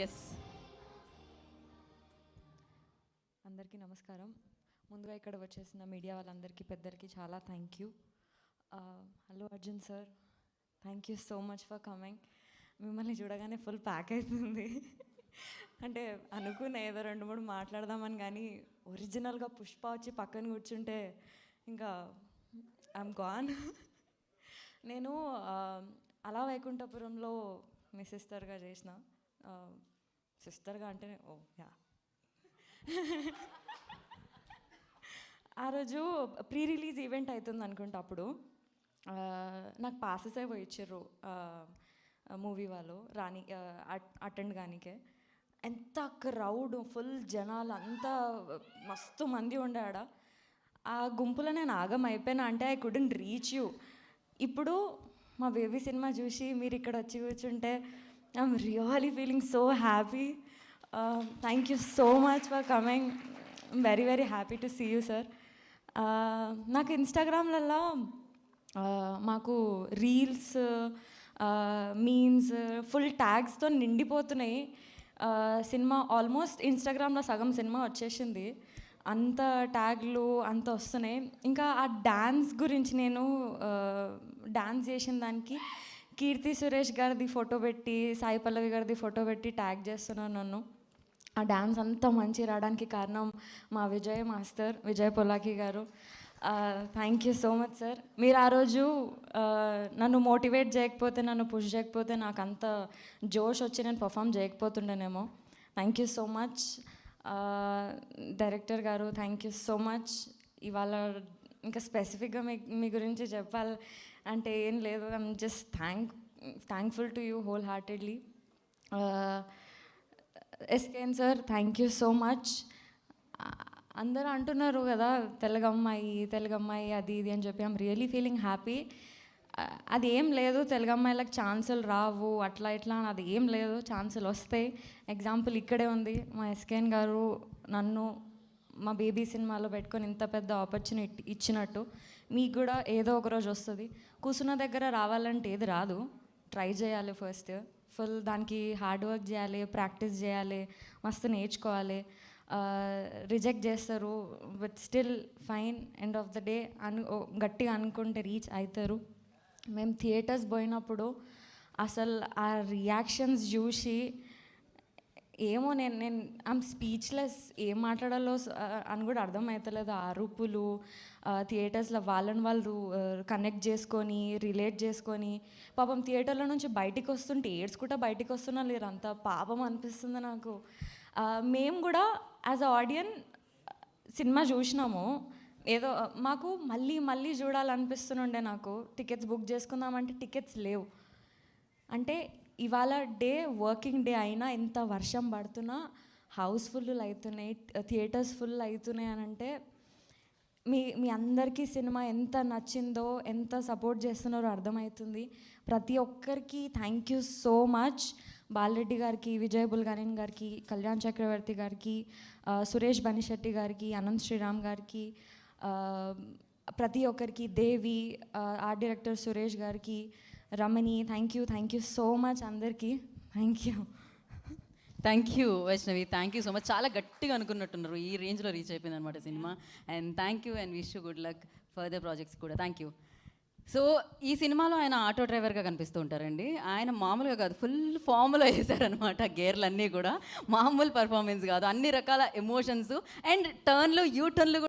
Yes. అందరికీ నమస్కారం. ముందుగా ఇక్కడ వచ్చేసిన మీడియా వాళ్ళందరికీ పెద్దలకి చాలా thank you. Hello Arjun sir, thank you so much for coming. మిమ్మల్ని చూడగానే ఫుల్ ప్యాక్ అవుతుంది. అంటే అనుకున్న ఏదో 2-3 మాట్లాడదామని, కానీ ఒరిజినల్గా పుష్ప వచ్చి పక్కన కూర్చుంటే ఇంకా ఐఎమ్ గాన్. నేను అలా వైకుంఠపురంలో మీ సిస్టర్గా చేసిన, సిస్టర్గా అంటే ఓ యా, ఆ రోజు ప్రీ రిలీజ్ ఈవెంట్ అవుతుంది అనుకుంటా. అప్పుడు నాకు పాసెస్ అవి ఇచ్చారు మూవీ వాళ్ళు రాని అటెండ్ కానికే. ఎంత క్రౌడ్, ఫుల్ జనాలు, అంతా మస్తు మంది ఉండాడ. ఆ గుంపులో నేను ఆగం అయిపోయినా, అంటే ఐ కుడెంట్ రీచ్ యూ. ఇప్పుడు మా బేబీ సినిమా చూసి మీరు ఇక్కడ వచ్చి కూర్చుంటే I'm really feeling so happy. Thank you so much for coming. Very very happy to see you sir. నాకు ఇన్స్టాగ్రామ్లలో మాకు రీల్స్, మీమ్స్, ఫుల్ ట్యాగ్స్తో నిండిపోతున్నాయి. సినిమా ఆల్మోస్ట్ ఇన్స్టాగ్రామ్లో సగం సినిమా వచ్చేసింది. అంత ట్యాగ్లు అంత వస్తున్నాయి. ఇంకా ఆ డ్యాన్స్ గురించి, నేను డ్యాన్స్ చేసిన దానికి కీర్తి సురేష్ గారిది ఫోటో పెట్టి, సాయి పల్లవి గారిది ఫోటో పెట్టి ట్యాగ్ చేస్తున్నాను నన్ను. ఆ డ్యాన్స్ అంతా మంచి రావడానికి కారణం మా విజయ్ మాస్టర్, విజయ్ పొలాకి గారు. Thank you so much sir. మీరు ఆ రోజు నన్ను మోటివేట్ చేయకపోతే, నన్ను పుష్ చేయకపోతే నాకు అంత జోష్ వచ్చి నేను పర్ఫామ్ చేయకపోతుండేనేమో. Thank you so much. Director గారు, థ్యాంక్ యూ సో మచ్. ఇవాళ ఇంకా స్పెసిఫిక్గా మీ గురించి చెప్పాలి అంటే ఏం లేదు. I'm just thankful to you wholeheartedly. SKN sir, thank you so much. అందరూ అంటున్నారు కదా తెలుగమ్మాయి అది ఇది అని చెప్పి. I'm really feeling happy. అది ఏం లేదు, తెలుగు అమ్మాయిలకు ఛాన్సులు రావు అట్లా ఇట్లా అని అది ఏం లేదు, ఛాన్సులు వస్తాయి. ఎగ్జాంపుల్ ఇక్కడే ఉంది. మా ఎస్కేఎన్ గారు నన్ను మా బేబీ సినిమాలో పెట్టుకొని ఇంత పెద్ద ఆపర్చునిటీ ఇచ్చినట్టు మీకు కూడా ఏదో ఒక రోజు వస్తుంది. కూర్చున్న దగ్గర రావాలంటే ఏది రాదు, ట్రై చేయాలి ఫస్ట్. ఫుల్ దానికి హార్డ్ వర్క్ చేయాలి, ప్రాక్టీస్ చేయాలి, మస్తు నేర్చుకోవాలి. రిజెక్ట్ చేస్తారు, but still fine. End of the day గట్టిగా అనుకుంటే రీచ్ అవుతారు. మేము థియేటర్స్ పోయినప్పుడు అసలు ఆ రియాక్షన్స్ చూసి ఏమో నేను ఐమ్ స్పీచ్లెస్. ఏం మాట్లాడాలో అని కూడా అర్థమవుతలేదు. ఆ అరుపులు, థియేటర్స్లో వాళ్ళని వాళ్ళు కనెక్ట్ చేసుకొని, రిలేట్ చేసుకొని, పాపం థియేటర్లో నుంచి బయటికి వస్తుంటే ఏడ్చుకుంటా బయటికి వస్తున్నా లేరు, అంత పాపం అనిపిస్తుంది నాకు. మేము కూడా యాజ్ అ ఆడియన్స్ సినిమా చూసినాము, ఏదో మాకు మళ్ళీ మళ్ళీ చూడాలనిపిస్తుండే. నాకు టికెట్స్ బుక్ చేసుకుందామంటే టికెట్స్ లేవు. అంటే ఇవాళ డే వర్కింగ్ డే అయినా ఎంత వర్షం పడుతున్నా హౌస్ ఫుల్ అవుతున్నాయి, థియేటర్స్ ఫుల్ అవుతున్నాయి అని అంటే మీ అందరికీ సినిమా ఎంత నచ్చిందో, ఎంత సపోర్ట్ చేస్తున్నారో అర్థమవుతుంది. ప్రతి ఒక్కరికి thank you so much. Bala Reddy గారికి, విజయ్ బుల్గనేని గారికి, కళ్యాణ్ చక్రవర్తి గారికి, సురేష్ బనిశెట్టి గారికి, అనంత్ శ్రీరామ్ గారికి, ప్రతి ఒక్కరికి, దేవి, ఆర్ట్ డైరెక్టర్ సురేష్ గారికి, Ramani, thank you so much అందరికీ. Thank you Vaishnavi, thank you so much. చాలా గట్టిగా అనుకున్నట్టున్నారు, ఈ రేంజ్లో రీచ్ అయిపోయింది అనమాట సినిమా. And thank you and wish you good luck further projects కూడా. Thank you. సో ఈ సినిమాలో ఆయన ఆటో డ్రైవర్గా కనిపిస్తూ ఉంటారండి. ఆయన మామూలుగా కాదు, ఫుల్ ఫామ్లో వేశారనమాట. గేర్లన్నీ కూడా మామూలు పర్ఫార్మెన్స్ కాదు, అన్ని రకాల ఎమోషన్స్ అండ్ టర్న్లు, యూ టర్న్లు